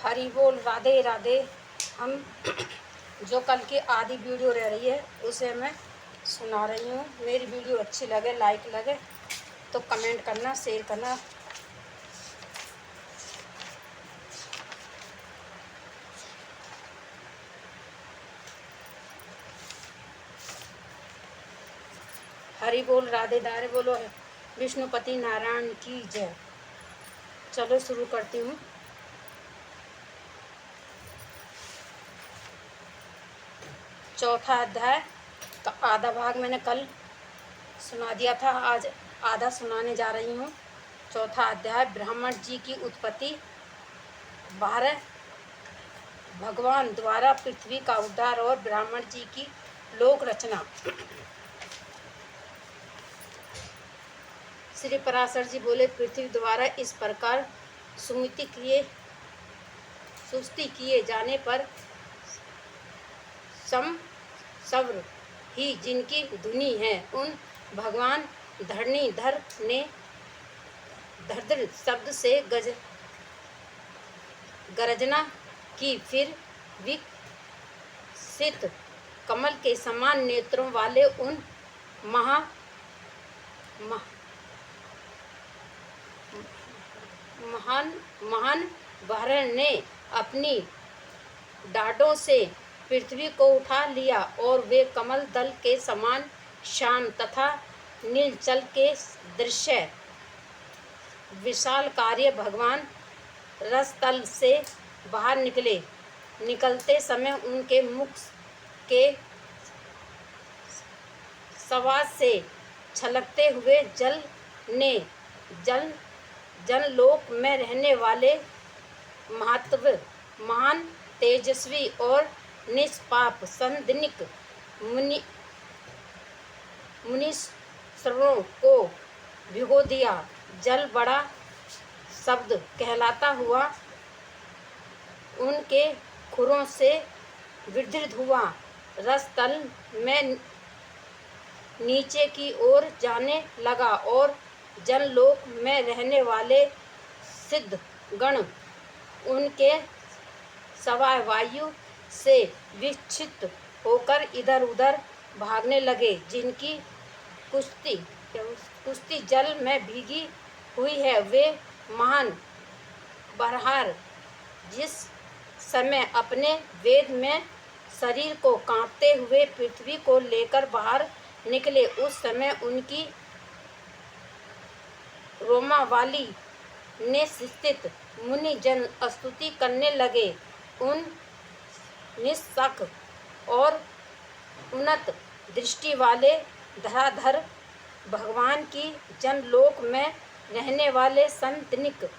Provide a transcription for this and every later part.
हरि बोल, राधे राधे। हम जो कल की आधी वीडियो रह रही है उसे मैं सुना रही हूँ। मेरी वीडियो अच्छी लगे, लाइक लगे तो कमेंट करना, शेयर करना। हरि बोल, राधे राधे बोलो, विष्णुपति नारायण की जय। चलो शुरू करती हूँ। चौथा अध्याय का आधा भाग मैंने कल सुना दिया था, आज आधा सुनाने जा रही हूँ। चौथा अध्याय, ब्राह्मण जी की उत्पत्ति। 12 भगवान द्वारा पृथ्वी का उद्धार और ब्राह्मण जी की लोक रचना। श्री पराशर जी बोले, पृथ्वी द्वारा इस प्रकार सुस्ति किए जाने पर सव्र ही जिनकी धुनी है, उन भगवान धरणीधर ने धर्धर शब्द से गर्जना की। फिर विकसित कमल के समान नेत्रों वाले उन महान बहरन ने अपनी डांडों से पृथ्वी को उठा लिया और वे कमल दल के समान श्याम तथा नीलचल के दृश्य विशाल कार्य भगवान रसतल से बाहर निकलते समय उनके मुख के सवाद से छलकते हुए जल ने जनलोक में रहने वाले महान तेजस्वी और निष्पाप संदिग्ध मुनीश्वरों को भिगो दिया। जल बड़ा शब्द कहलाता हुआ उनके खुरों से विदृत हुआ, रसतल में नीचे की ओर जाने लगा और जनलोक में रहने वाले सिद्ध गण उनके सवाय वायु से विक्षिप्त होकर इधर उधर भागने लगे। जिनकी कुश्ती जल में भीगी हुई है, वे महान बरहार जिस समय अपने वेद में शरीर को कांपते हुए पृथ्वी को लेकर बाहर निकले, उस समय उनकी रोमावाली ने स्थित मुनि जन स्तुति करने लगे। उन निष्कंक और उन्नत दृष्टि वाले धराधर भगवान की जनलोक में रहने वाले संतनिक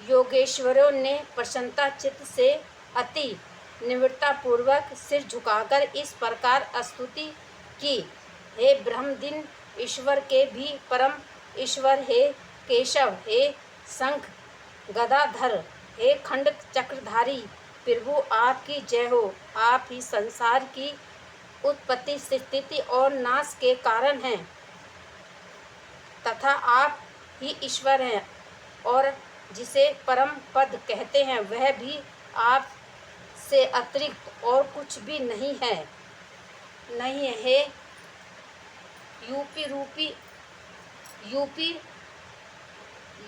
योगेश्वरों ने प्रसन्नता चित्त से अति निवृत्तापूर्वक सिर झुकाकर इस प्रकार स्तुति की। हे ब्रह्मदिन ईश्वर के भी परम ईश्वर, हे केशव, हे शंख गदाधर, हे खंड चक्रधारी प्रभु, आपकी जय हो। आप ही संसार की उत्पत्ति, स्थिति और नाश के कारण हैं तथा आप ही ईश्वर हैं, और जिसे परम पद कहते हैं वह भी आप से अतिरिक्त और कुछ भी नहीं है। हे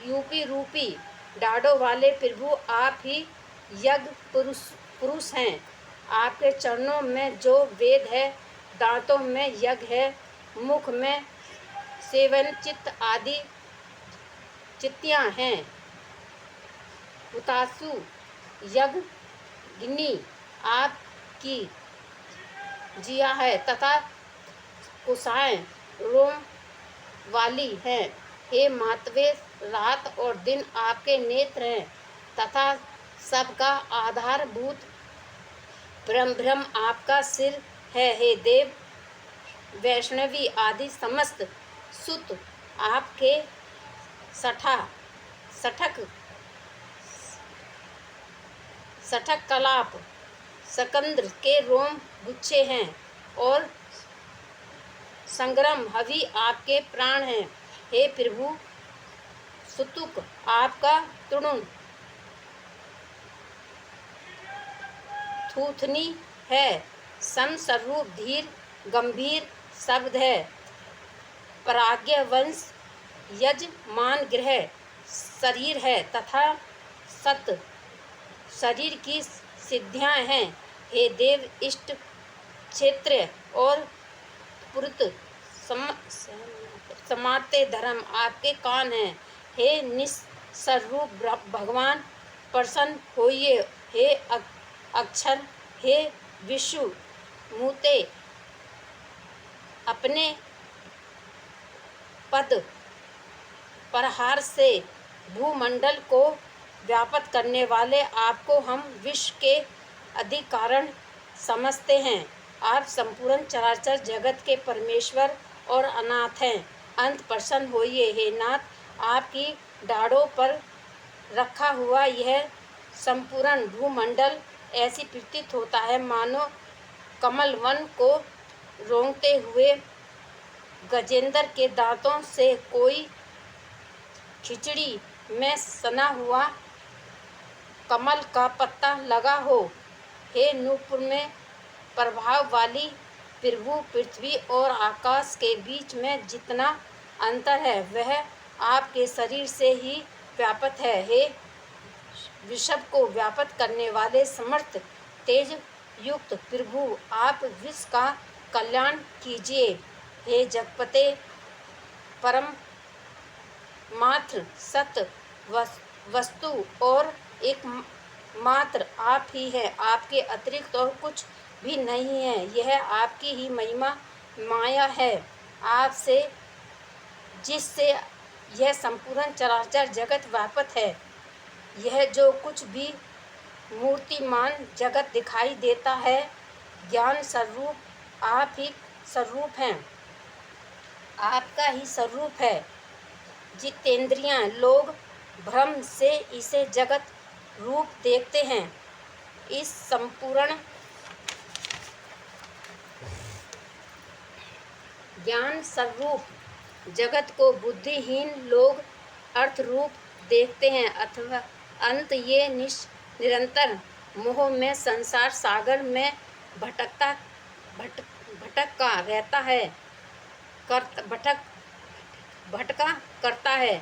यूपी रूपी डाढ़ों वाले प्रभु, आप ही यज्ञ पुरुष हैं। आपके चरणों में जो वेद है, दांतों में यज्ञ है, मुख में सेवन चित्त आदि चित्तियाँ हैं। हुतासु यज्ञिनी आपकी जिया है तथा कुशाएं रोम वाली हैं। हे मातवे, रात और दिन आपके नेत्र हैं तथा सबका आधारभूत ब्रह्म आपका सिर है। हे देव, वैष्णवी आदि समस्त सुत आपके सठक कलाप सकंद्र के रोम गुच्छे हैं और संग्राम हवि आपके प्राण हैं। हे प्रभु, सुतुक आपका तृण थूथनी है। सम स्वरूप धीर गंभीर शब्द है। प्राज्ञवंश यजमान गृह शरीर है तथा सत शरीर की सिद्धियां हैं। हे देव इष्ट क्षेत्र और पुरुत समाते धर्म आपके कान हैं। हे निस्वरूप भगवान प्रसन्न होइए। हे अक्षर हे विष्णु मूते अपने पद प्रहार से भूमंडल को व्याप्त करने वाले आपको हम विश्व के अधिकारण समझते हैं। आप संपूर्ण चराचर जगत के परमेश्वर और अनाथ हैं। अंत प्रसन्न होइए। हे नाथ, आपकी डाढ़ों पर रखा हुआ यह संपूर्ण भूमंडल ऐसी प्रतीत होता है मानो कमल वन को रोंगते हुए गजेंद्र के दांतों से कोई खिचड़ी में सना हुआ कमल का पत्ता लगा हो। हे नूपुर में प्रभाव वाली प्रभु, पृथ्वी और आकाश के बीच में जितना अंतर है वह आपके शरीर से ही व्याप्त है। हे विश्व को व्याप्त करने वाले समर्थ तेज युक्त प्रभु, आप विश्व का कल्याण कीजिए। हे जगपते परम मात्र सत वस्तु और एक मात्र आप ही है। आपके अतिरिक्त और कुछ भी नहीं है। यह आपकी ही महिमा माया है। आपसे जिससे यह संपूर्ण चराचर जगत व्याप्त है। यह जो कुछ भी मूर्तिमान जगत दिखाई देता है ज्ञान स्वरूप आप ही स्वरूप हैं। आपका ही स्वरूप है। जितेंद्रियां लोग भ्रम से इसे जगत रूप देखते हैं। इस संपूर्ण ज्ञान स्वरूप जगत को बुद्धिहीन लोग अर्थ रूप देखते हैं अथवा अंत ये निरंतर मोह में संसार सागर में भटकता रहता है भटका करता है।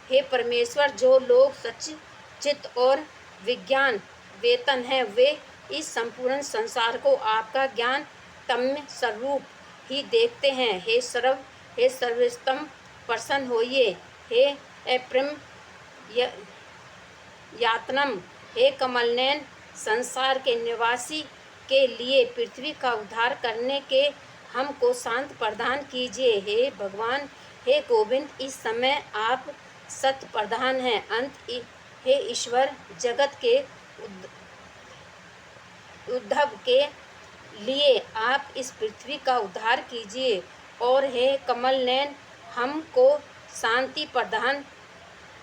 हे परमेश्वर, जो लोग सच्चित और विज्ञान वेतन हैं वे इस संपूर्ण संसार को आपका ज्ञान तम्य स्वरूप ही देखते हैं। हे सर्वोत्तम प्रसन्न होइए। हे अप्रेम यातनम, हे कमलनयन, संसार के निवासी के लिए पृथ्वी का उद्धार करने के हमको शांत प्रदान कीजिए। हे भगवान, हे गोविंद, इस समय आप सत्य प्रधान हैं। हे ईश्वर, जगत के उद्भव के लिए आप इस पृथ्वी का उद्धार कीजिए। और हे कमल नयन, हमको शांति प्रदान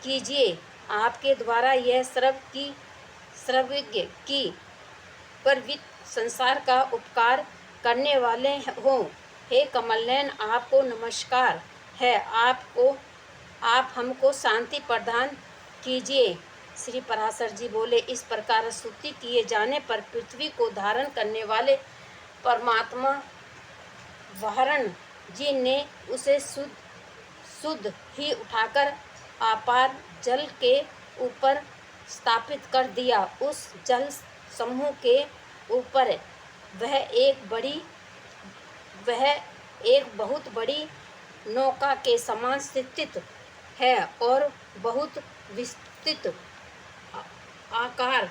कीजिए। आपके द्वारा यह सर्वज्ञ की परवित संसार का उपकार करने वाले हों। हे कमल नयन, आपको नमस्कार है। आप हमको शांति प्रदान कीजिए। श्री पराशर जी बोले, इस प्रकार स्तुति किए जाने पर पृथ्वी को धारण करने वाले परमात्मा वरण जी ने उसे शुद्ध ही उठाकर अपार जल के ऊपर स्थापित कर दिया। उस जल समूह के ऊपर वह एक बहुत बड़ी नौका के समान स्थित है और बहुत विस्तृत आकार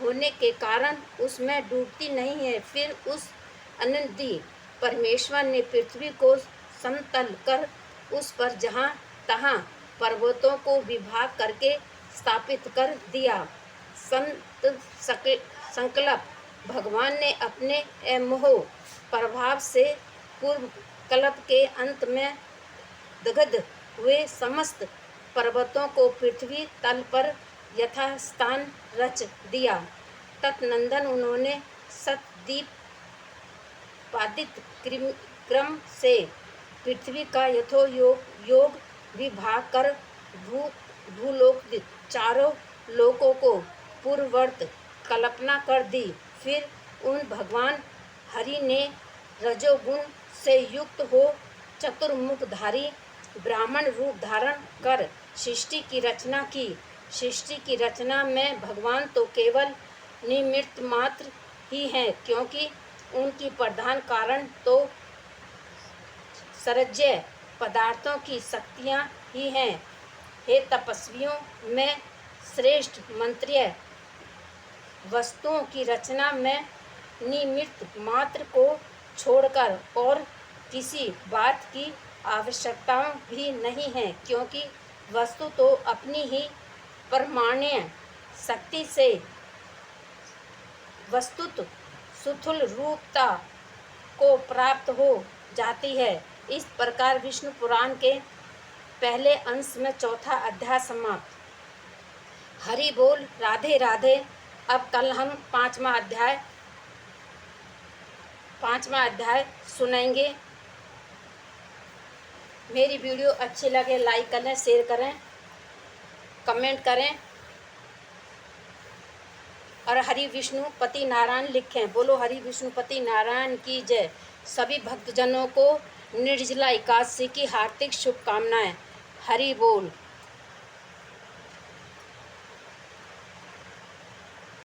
होने के कारण उसमें डूबती नहीं है। फिर उस अनंती परमेश्वर ने पृथ्वी को समतल कर उस पर जहाँ तहाँ पर्वतों को विभाग करके स्थापित कर दिया। संत संकल्प भगवान ने अपने अमोह प्रभाव से पूर्व कल्प के अंत में दग्ध हुए समस्त पर्वतों को पृथ्वी तल पर यथास्थान रच दिया। तत्नंदन उन्होंने सतदीप पादित क्रम से पृथ्वी का योग विभाग कर भूलोक चारों लोकों को पूर्ववत कल्पना कर दी। फिर उन भगवान हरि ने रजोगुण से युक्त हो चतुर्मुखधारी ब्राह्मण रूप धारण कर सृष्टि की रचना की। सृष्टि की रचना में भगवान तो केवल निमित्त मात्र ही हैं, क्योंकि उनकी प्रधान कारण तो सर्ज्य पदार्थों की शक्तियाँ ही हैं। हे तपस्वियों, मैं श्रेष्ठ मंत्रीय वस्तुओं की रचना में निमित्त मात्र को छोड़कर और किसी बात की आवश्यकता भी नहीं है, क्योंकि वस्तु तो अपनी ही परमाणु शक्ति से वस्तुत स्थूल रूपता को प्राप्त हो जाती है। इस प्रकार विष्णु पुराण के पहले अंश में चौथा अध्याय समाप्त। हरि बोल, राधे राधे। अब कल हम पांचवा अध्याय सुनेंगे। मेरी वीडियो अच्छी लगे लाइक करें, शेयर करें, कमेंट करें और हरि विष्णुपति नारायण लिखें। बोलो हरि विष्णुपति नारायण की जय। सभी भक्तजनों को निर्जला एकादशी की हार्दिक शुभकामनाएं। हरि बोल।